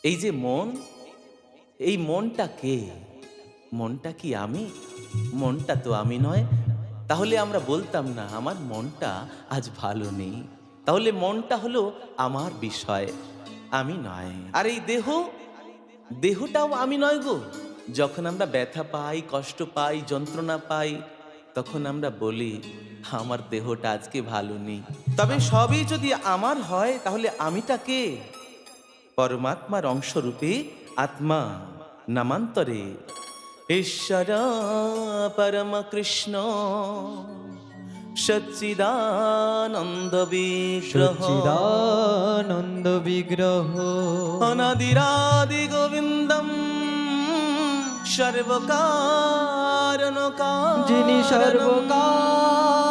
এই যে মন, এই মনটা কে? মনটা কি আমি? মনটা তো আমি নয়। তাহলে আমরা বলতাম না আমার মনটা আজ ভালো নেই। তাহলে মনটা হলো আমার বিষয়, আমি নয়। আর এই দেহ, দেহটাও আমি নয় গো। যখন আমরা ব্যথা পাই, কষ্ট পাই, যন্ত্রণা পাই, তখন আমরা বলি আমার দেহটা আজকে ভালো নেই। তবে সবই যদি আমার হয় তাহলে আমিটা কে? পরমাত্মার অংশরূপে আত্মা, নামান্তরে ঈশ্বর পরম কৃষ্ণ সচ্চিদানন্দ বিগ্রহ সচ্চিদানন্দ বিগ্রহ অনাদিরাদি গোবিন্দম সর্বকারণ যিনি কারণম। সর্বকার